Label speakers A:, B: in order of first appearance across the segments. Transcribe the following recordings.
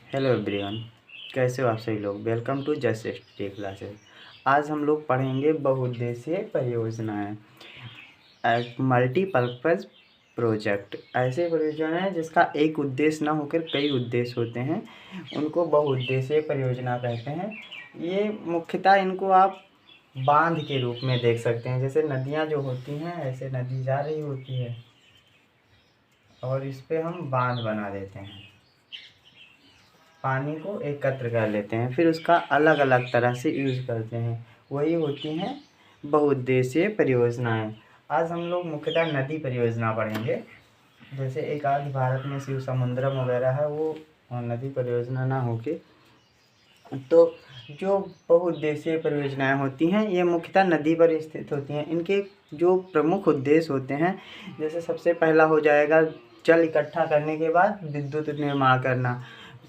A: Hello everyone, कैसे हो आप सभी लोग। Welcome to just study classes. आज हम लोग पढ़ेंगे बहुउद्देशीय परियोजनाएं, मल्टीपर्पज़ प्रोजेक्ट। ऐसे परियोजनाएं जिसका एक उद्देश्य ना होकर कई उद्देश्य होते हैं, उनको बहुउद्देशीय परियोजना कहते हैं। ये मुख्यतः इनको आप बांध के रूप में देख सकते हैं। जैसे नदियाँ जो होती हैं, ऐसे नदी जा रही होती है और इस पे हम बांध बना देते हैं, पानी को एकत्र कर लेते हैं, फिर उसका अलग अलग तरह से यूज़ करते हैं। वही होती हैं बहुउद्देशीय परियोजनाएं। आज हम लोग मुख्यतः नदी परियोजना पढ़ेंगे। जैसे एक आध भारत में शिव समुद्रम वगैरह है, वो नदी परियोजना ना होके, तो जो बहुउद्देशीय परियोजनाएं होती हैं ये मुख्यतः नदी पर स्थित होती हैं। इनके जो प्रमुख उद्देश्य होते हैं, जैसे सबसे पहला हो जाएगा जल इकट्ठा करने के बाद विद्युत निर्माण करना,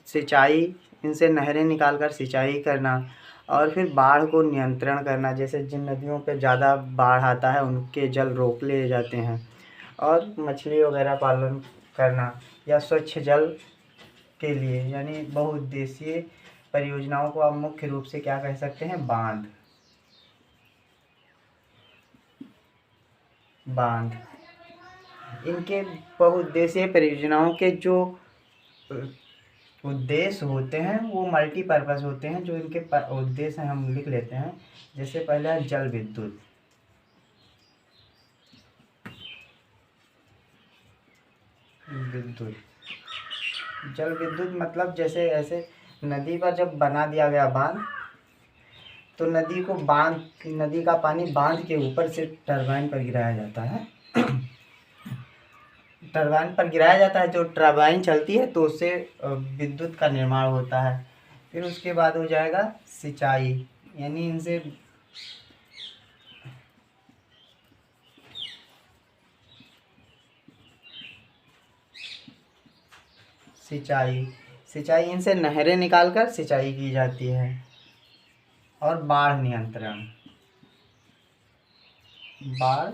A: सिंचाई, इनसे नहरें निकालकर सिंचाई करना, और फिर बाढ़ को नियंत्रण करना। जैसे जिन नदियों पे ज़्यादा बाढ़ आता है उनके जल रोक लिए जाते हैं, और मछली वगैरह पालन करना, या स्वच्छ जल के लिए, यानी बहुउद्देशीय परियोजनाओं को आप मुख्य रूप से क्या कह सकते हैं, बांध। इनके बहुउद्देशीय परियोजनाओं के जो उद्देश्य होते हैं वो मल्टीपर्पज़ होते हैं। जो इनके उद्देश्य हैं हम लिख लेते हैं। जैसे पहला है जल विद्युत। जल विद्युत मतलब जैसे ऐसे नदी पर जब बना दिया गया बांध, तो नदी का पानी बांध के ऊपर से टरबाइन पर गिराया जाता है। टरबाइन पर गिराया जाता है, जो टरबाइन चलती है तो उससे विद्युत का निर्माण होता है। फिर उसके बाद हो जाएगा सिंचाई, यानी इनसे सिंचाई इनसे नहरें निकालकर सिंचाई की जाती है। और बाढ़ नियंत्रण, बाढ़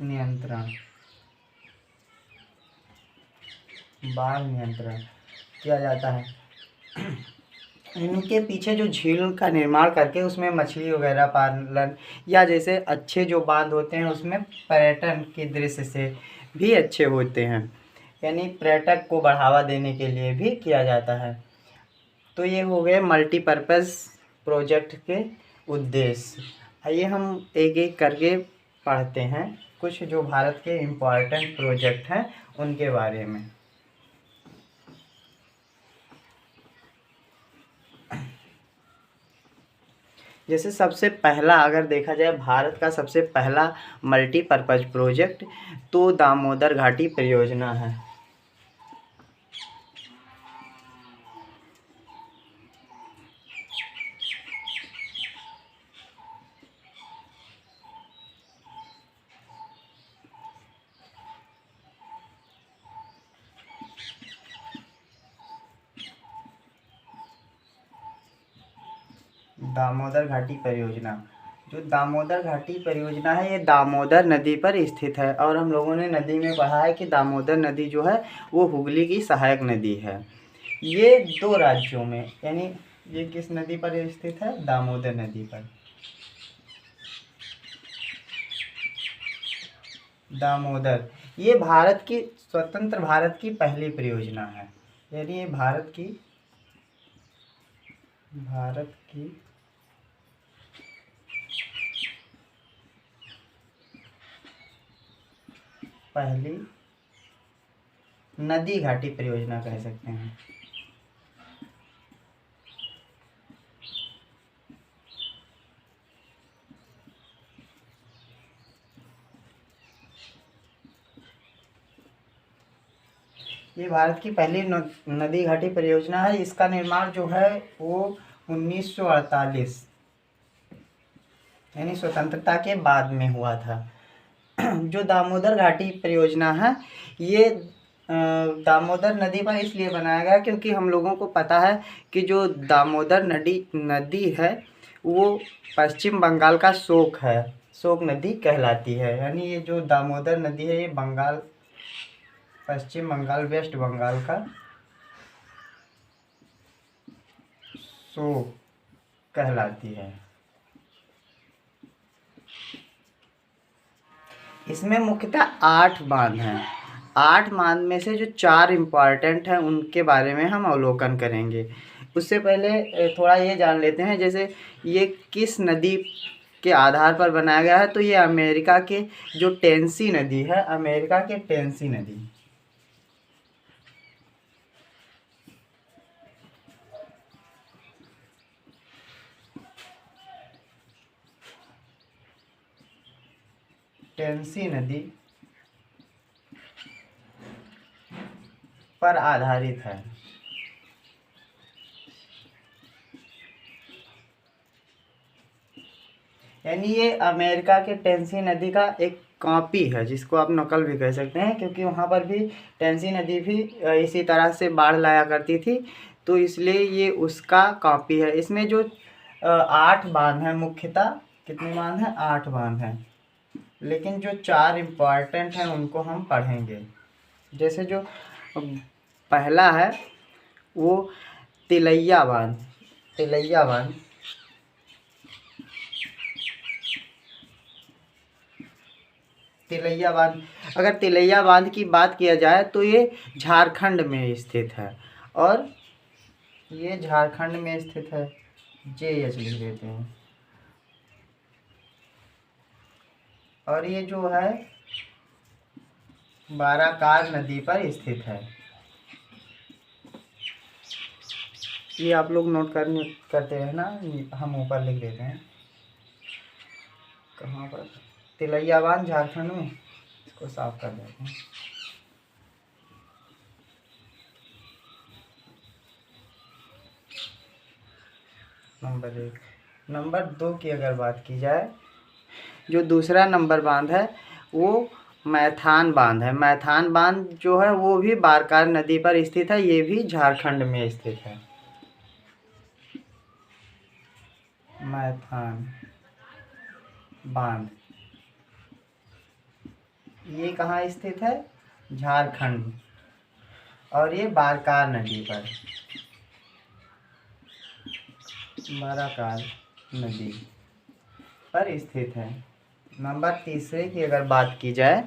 A: नियंत्रण किया जाता है। इनके पीछे जो झील का निर्माण करके उसमें मछली वगैरह पालन, या जैसे अच्छे जो बांध होते हैं उसमें पर्यटन के दृश्य से भी अच्छे होते हैं, यानी पर्यटक को बढ़ावा देने के लिए भी किया जाता है। तो ये हो गए मल्टीपर्पज़ प्रोजेक्ट के उद्देश्य। आइए हम एक एक करके पढ़ते हैं कुछ जो भारत के इम्पोर्टेंट प्रोजेक्ट हैं उनके बारे में। जैसे सबसे पहला अगर देखा जाए भारत का सबसे पहला मल्टीपर्पज़ प्रोजेक्ट, तो दामोदर घाटी परियोजना है। दामोदर घाटी परियोजना, जो दामोदर घाटी परियोजना है ये दामोदर नदी पर स्थित है। और हम लोगों ने नदी में पढ़ा है कि दामोदर नदी जो है वो हुगली की सहायक नदी है। ये दो राज्यों में, यानी ये किस नदी पर स्थित है, दामोदर नदी पर। दामोदर, ये स्वतंत्र भारत की पहली परियोजना है, यानी ये भारत की पहली नदी घाटी परियोजना कह सकते हैं। ये भारत की पहली नदी घाटी परियोजना है। इसका निर्माण जो है वो 1948 यानी स्वतंत्रता के बाद में हुआ था। जो दामोदर घाटी परियोजना है ये दामोदर नदी पर इसलिए बनाया गया क्योंकि हम लोगों को पता है कि जो दामोदर नदी है वो पश्चिम बंगाल का शोक नदी कहलाती है। यानी ये जो दामोदर नदी है ये बंगाल पश्चिम बंगाल वेस्ट बंगाल का सो कहलाती है। इसमें मुख्यतः 8 बांध हैं। 8 बांध में से जो 4 इम्पॉर्टेंट हैं उनके बारे में हम अवलोकन करेंगे। उससे पहले थोड़ा ये जान लेते हैं, जैसे ये किस नदी के आधार पर बनाया गया है। तो ये अमेरिका के जो टेनेसी नदी है, अमेरिका के टेनेसी नदी, टेनेसी नदी पर आधारित है। यानी ये अमेरिका के टेनेसी नदी का एक कॉपी है, जिसको आप नकल भी कह सकते हैं, क्योंकि वहाँ पर भी टेनेसी नदी भी इसी तरह से बाढ़ लाया करती थी, तो इसलिए ये उसका कॉपी है। इसमें जो 8 बांध हैं, मुख्यतः कितने बांध हैं? 8 बांध हैं, लेकिन जो 4 इम्पॉर्टेंट हैं उनको हम पढ़ेंगे। जैसे जो पहला है वो तिलैया बांध। तिलैया बांध तिलैया बांध अगर तिलैया बांध की बात किया जाए तो ये झारखंड में स्थित है, और ये झारखंड में स्थित है। JH लिख देते हैं। और ये जो है बाराकार नदी पर स्थित है। ये आप लोग नोट करते हैं ना, हम ऊपर लिख देते हैं। कहाँ पर? तिलैया बांध झारखंड में। इसको साफ कर देते हैं। नंबर 1। नंबर 2 की अगर बात की जाए, जो दूसरा नंबर बांध है वो मैथान बांध है। मैथान बांध जो है वो भी बारकार नदी पर स्थित है, ये भी झारखंड में स्थित है। मैथान बांध ये कहाँ स्थित है? झारखंड, और ये बारकार नदी पर, बाराकार नदी पर स्थित है। नंबर तीसरे की अगर बात की जाए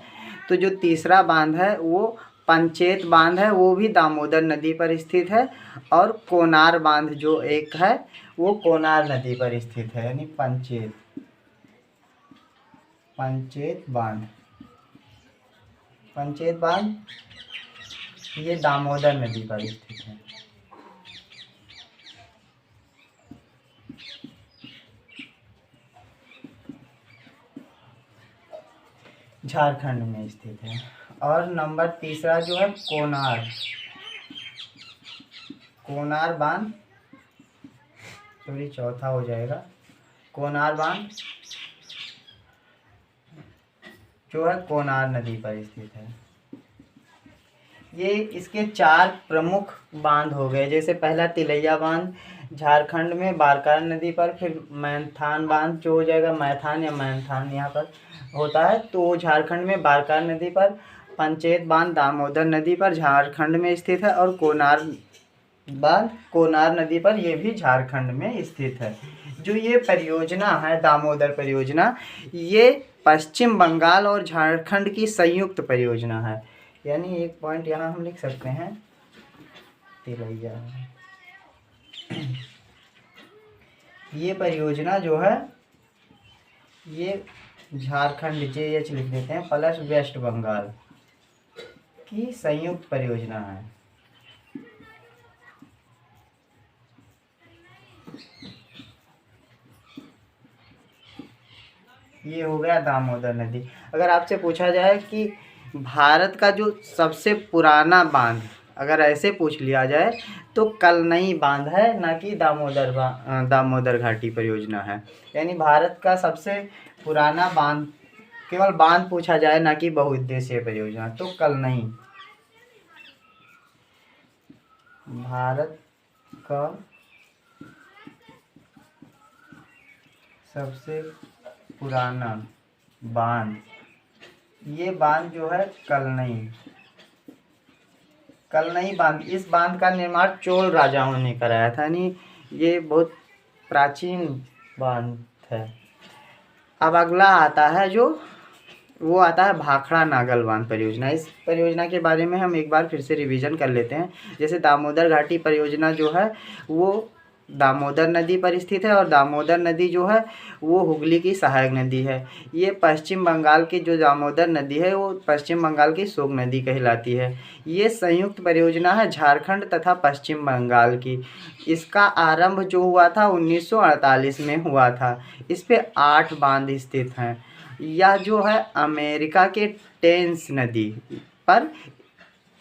A: तो जो तीसरा बांध है वो पंचेत बांध है, वो भी दामोदर नदी पर स्थित है। और कोनार बांध जो एक है वो कोनार नदी पर स्थित है, यानी पंचेत बांध ये दामोदर नदी पर स्थित है। झारखंड में स्थित है। और नंबर तीसरा जो है कोनार बांध, सॉरी चौथा हो जाएगा। कोनार बांध जो है कोनार नदी पर स्थित है। ये इसके 4 प्रमुख बांध हो गए। जैसे पहला तिलैया बांध झारखंड में बारकार नदी पर, फिर मैथान बांध जो हो जाएगा मैथान या मैथान यहाँ पर होता है, तो झारखंड में बारकार नदी पर। पंचेत बांध दामोदर नदी पर झारखंड में स्थित है। और कोनार बांध कोनार नदी पर, यह भी झारखंड में स्थित है। जो ये परियोजना है दामोदर परियोजना, ये पश्चिम बंगाल और झारखंड की संयुक्त परियोजना है। यानी एक पॉइंट यहाँ हम लिख सकते हैं, तिलैया। ये परियोजना जो है ये झारखंड JH लिख देते हैं प्लस वेस्ट बंगाल की संयुक्त परियोजना है। ये हो गया दामोदर नदी। अगर आपसे पूछा जाए कि भारत का जो सबसे पुराना बांध, अगर ऐसे पूछ लिया जाए तो कलनई बांध है, ना कि दामोदर घाटी परियोजना है। यानी भारत का सबसे पुराना बांध, केवल बांध पूछा जाए ना कि बहुउद्देशीय परियोजना, तो कलनई भारत का सबसे पुराना बांध, ये बांध जो है कलनई कलनई बांध, इस बांध का निर्माण चोल राजाओं ने कराया था। यानी ये बहुत प्राचीन बांध है। अब अगला आता है जो वो आता है भाखड़ा नागल बांध परियोजना। इस परियोजना के बारे में हम एक बार फिर से रिवीजन कर लेते हैं। जैसे दामोदर घाटी परियोजना जो है वो दामोदर नदी पर स्थित है, और दामोदर नदी जो है वो हुगली की सहायक नदी है। ये पश्चिम बंगाल की जो दामोदर नदी है वो पश्चिम बंगाल की शोक नदी कहलाती है। ये संयुक्त परियोजना है झारखंड तथा पश्चिम बंगाल की। इसका आरंभ जो हुआ था 1948 में हुआ था। इस पे 8 बांध स्थित हैं। यह जो है अमेरिका के टेम्स नदी पर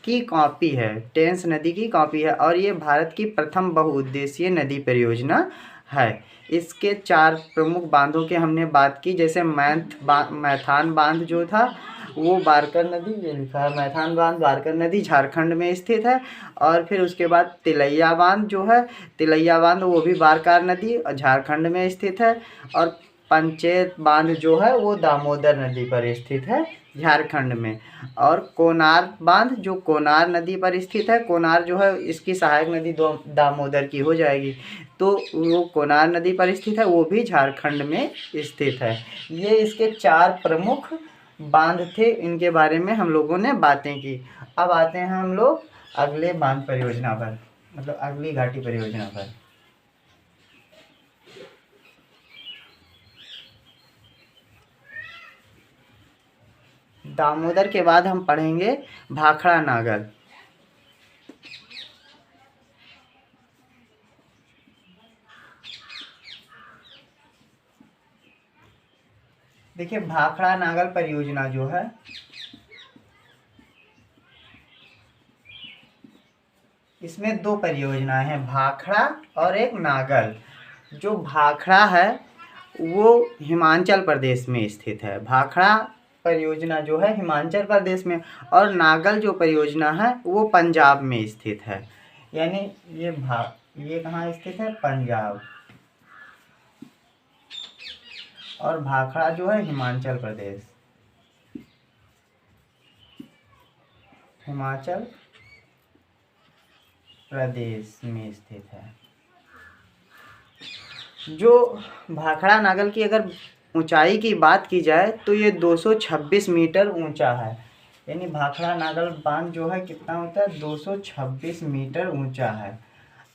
A: की कॉपी है, टेम्स नदी की कॉपी है, और ये भारत की प्रथम बहुउद्देशीय नदी परियोजना है। इसके 4 प्रमुख बांधों के हमने बात की। जैसे मैथान बांध जो था वो बारकर नदी, ये लिखा है मैथान बांध बारकर नदी झारखंड में स्थित है। और फिर उसके बाद तिलैया बांध जो है, तिलैया बांध वो भी बारकर नदी झारखंड में स्थित है। और पंचेत बांध जो है वो दामोदर नदी पर स्थित है झारखंड में। और कोनार बांध जो कोनार नदी पर स्थित है, कोनार जो है इसकी सहायक नदी दामोदर की हो जाएगी, तो वो कोनार नदी पर स्थित है, वो भी झारखंड में स्थित है। ये इसके 4 प्रमुख बांध थे, इनके बारे में हम लोगों ने बातें की। अब आते हैं हम लोग अगले बांध परियोजना पर, मतलब अगली घाटी परियोजना पर। दामोदर के बाद हम पढ़ेंगे भाखड़ा नागल। देखिए भाखड़ा नागल परियोजना जो है इसमें 2 परियोजनाएं हैं, भाखड़ा और एक नागल। जो भाखड़ा है वो हिमाचल प्रदेश में स्थित है। भाखड़ा परियोजना जो है हिमाचल प्रदेश में, और नागल जो परियोजना है वो पंजाब में स्थित है। यानी ये कहाँ स्थित है? पंजाब। और भाखड़ा जो है हिमाचल प्रदेश, हिमाचल प्रदेश में स्थित है। जो भाखड़ा नागल की अगर ऊंचाई की बात की जाए तो ये 226 मीटर ऊंचा है। यानी भाखड़ा नागल बांध जो है कितना होता है? 226 मीटर ऊंचा है।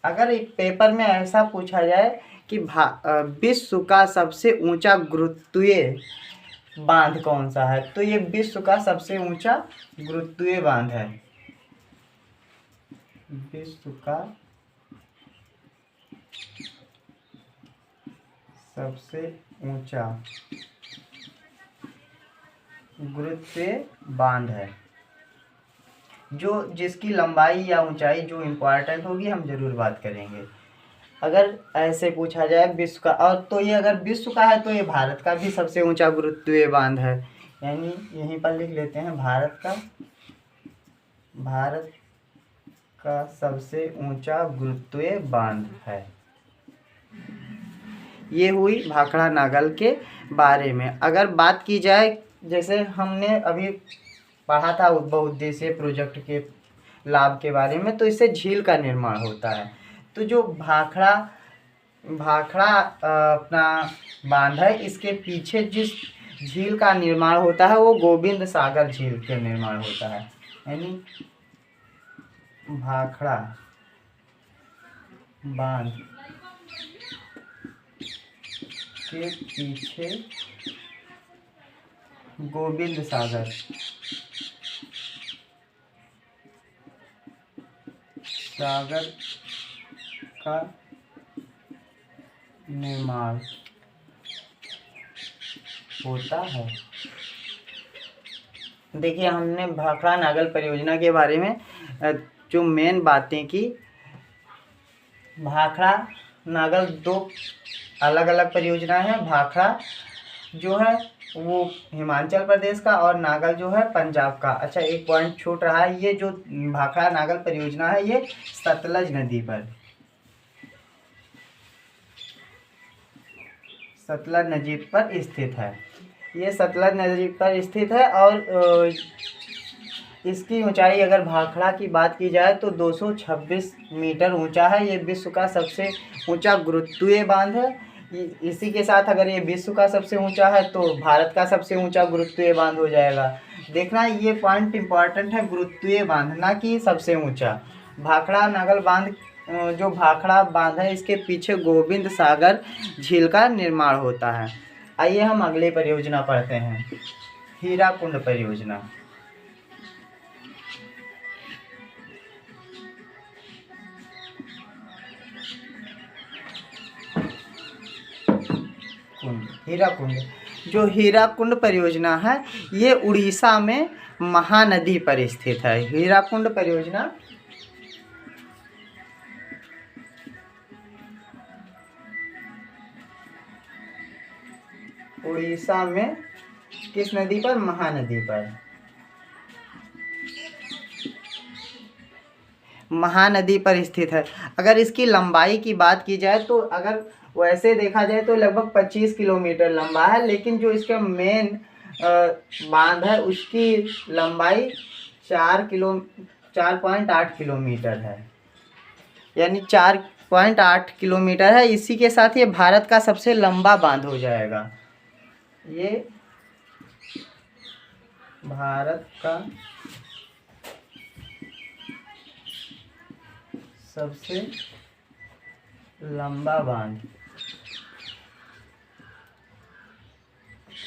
A: अगर एक पेपर में ऐसा पूछा जाए कि विश्व का सबसे ऊंचा गुरुत्वीय बांध कौन सा है, तो ये विश्व का सबसे ऊंचा गुरुत्वीय बांध है। विश्व का सबसे ऊंचा गुरुत्वीय बांध है, जो जिसकी लंबाई या ऊंचाई जो इम्पोर्टेंट होगी हम जरूर बात करेंगे। अगर ऐसे पूछा जाए विश्व का, और तो ये अगर विश्व का है तो ये भारत का भी सबसे ऊंचा गुरुत्वीय बांध है। यानी यहीं पर लिख लेते हैं भारत का सबसे ऊंचा गुरुत्वीय बांध है। ये हुई भाखड़ा नागल के बारे में। अगर बात की जाए, जैसे हमने अभी पढ़ा था बहुउद्देशीय प्रोजेक्ट के लाभ के बारे में, तो इससे झील का निर्माण होता है। तो जो भाखड़ा अपना बांध है, इसके पीछे जिस झील का निर्माण होता है वो गोविंद सागर झील के निर्माण होता है। यानी भाखड़ा बांध के पीछे गोविंद सागर का निर्माण होता है। देखिए हमने भाखड़ा नागल परियोजना के बारे में जो मेन बातें की। भाखड़ा नागल 2 अलग अलग परियोजना है। भाखड़ा जो है वो हिमाचल प्रदेश का, और नागल जो है पंजाब का। अच्छा एक पॉइंट छूट रहा है, ये जो भाखड़ा नागल परियोजना है ये सतलज नदी पर स्थित है। ये सतलज नदी पर स्थित है। और इसकी ऊंचाई अगर भाखड़ा की बात की जाए तो 226 मीटर ऊंचा है। ये विश्व का सबसे ऊंचा गुरुत्वीय बांध है। इसी के साथ अगर ये विश्व का सबसे ऊंचा है तो भारत का सबसे ऊंचा गुरुत्वीय बांध हो जाएगा। देखना ये पॉइंट इम्पॉर्टेंट है, गुरुत्वीय बांध, ना कि सबसे ऊंचा। भाखड़ा नागल बांध, जो भाखड़ा बांध है, इसके पीछे गोविंद सागर झील का निर्माण होता है। आइए हम अगले परियोजना पढ़ते हैं, हीराकुंड परियोजना। हीराकुंड, जो हीराकुंड परियोजना है ये उड़ीसा में महानदी पर स्थित है। हीराकुंड परियोजना उड़ीसा में किस नदी पर? महानदी पर। महानदी पर स्थित है। अगर इसकी लंबाई की बात की जाए तो अगर वैसे देखा जाए तो लगभग 25 किलोमीटर लंबा है, लेकिन जो इसका मेन बांध है उसकी लंबाई 4.8 किलोमीटर है, यानी 4.8 किलोमीटर है। इसी के साथ ये भारत का सबसे लंबा बांध हो जाएगा। ये भारत का सबसे लंबा बांध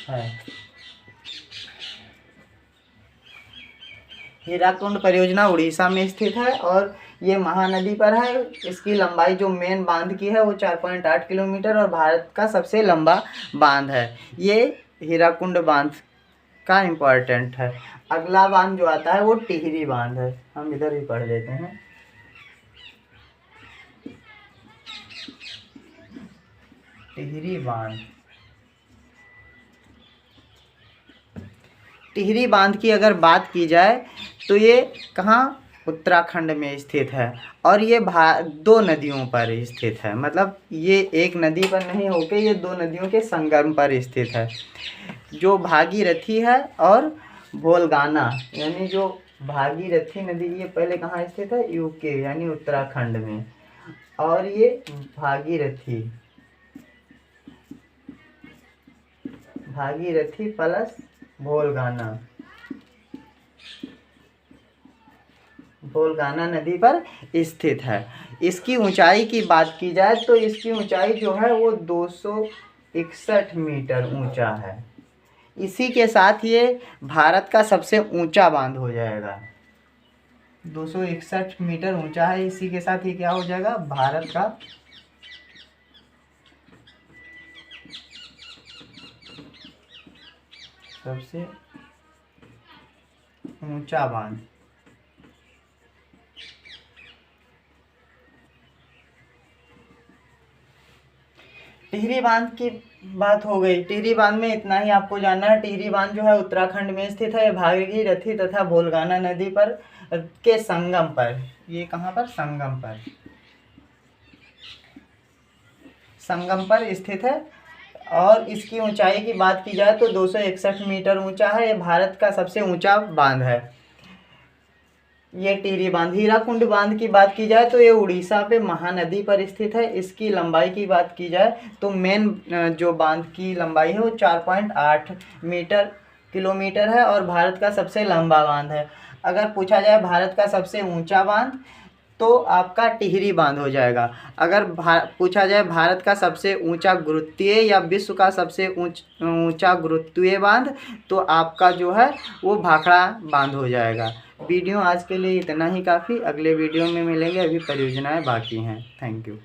A: है। हीराकुंड परियोजना उड़ीसा में स्थित है और ये महानदी पर है। इसकी लंबाई जो मेन बांध की है वो 4.8 किलोमीटर और भारत का सबसे लंबा बांध है। ये हीराकुंड बांध का इम्पोर्टेंट है। अगला बांध जो आता है वो टिहरी बांध है। हम इधर ही पढ़ लेते हैं। टिहरी बांध, टिहरी बांध की अगर बात की जाए तो ये कहाँ? उत्तराखंड में स्थित है और ये 2 नदियों पर स्थित है। मतलब ये एक नदी पर नहीं होके ये 2 नदियों के संगम पर स्थित है। जो भागीरथी है और भोलगाना, यानी जो भागीरथी नदी, ये पहले कहाँ स्थित है? यूके यानी उत्तराखंड में, और ये भागीरथी प्लस भोलगाना नदी पर स्थित है। इसकी ऊंचाई की बात की जाए तो इसकी ऊंचाई जो है वो 261 मीटर ऊंचा है। इसी के साथ ये भारत का सबसे ऊंचा बांध हो जाएगा। 261 मीटर ऊंचा है। इसी के साथ ये क्या हो जाएगा? भारत का सबसे ऊंचा बांध। टिहरी बांध की बात हो गई। टिहरी बांध में इतना ही आपको जानना है। टिहरी बांध जो है उत्तराखंड में स्थित है। भागीरथी तथा भोलगाना नदी पर के संगम पर, ये कहाँ पर? संगम पर स्थित है और इसकी ऊंचाई की बात की जाए तो 261 मीटर ऊंचा है। ये भारत का सबसे ऊंचा बांध है, ये टिहरी बांध। हीराकुंड बांध की बात की जाए तो ये उड़ीसा पे महानदी पर स्थित है। इसकी लंबाई की बात की जाए तो मेन जो बांध की लंबाई है वो 4.8 किलोमीटर है और भारत का सबसे लंबा बांध है। अगर पूछा जाए भारत का सबसे ऊंचा बांध तो आपका टिहरी बांध हो जाएगा। अगर पूछा जाए भारत का सबसे ऊंचा गुरुत्वीय या विश्व का सबसे ऊंचा गुरुत्वीय बांध तो आपका जो है वो भाखड़ा बांध हो जाएगा। वीडियो आज के लिए इतना ही काफ़ी। अगले वीडियो में मिलेंगे, अभी परियोजनाएं बाकी हैं। Thank you.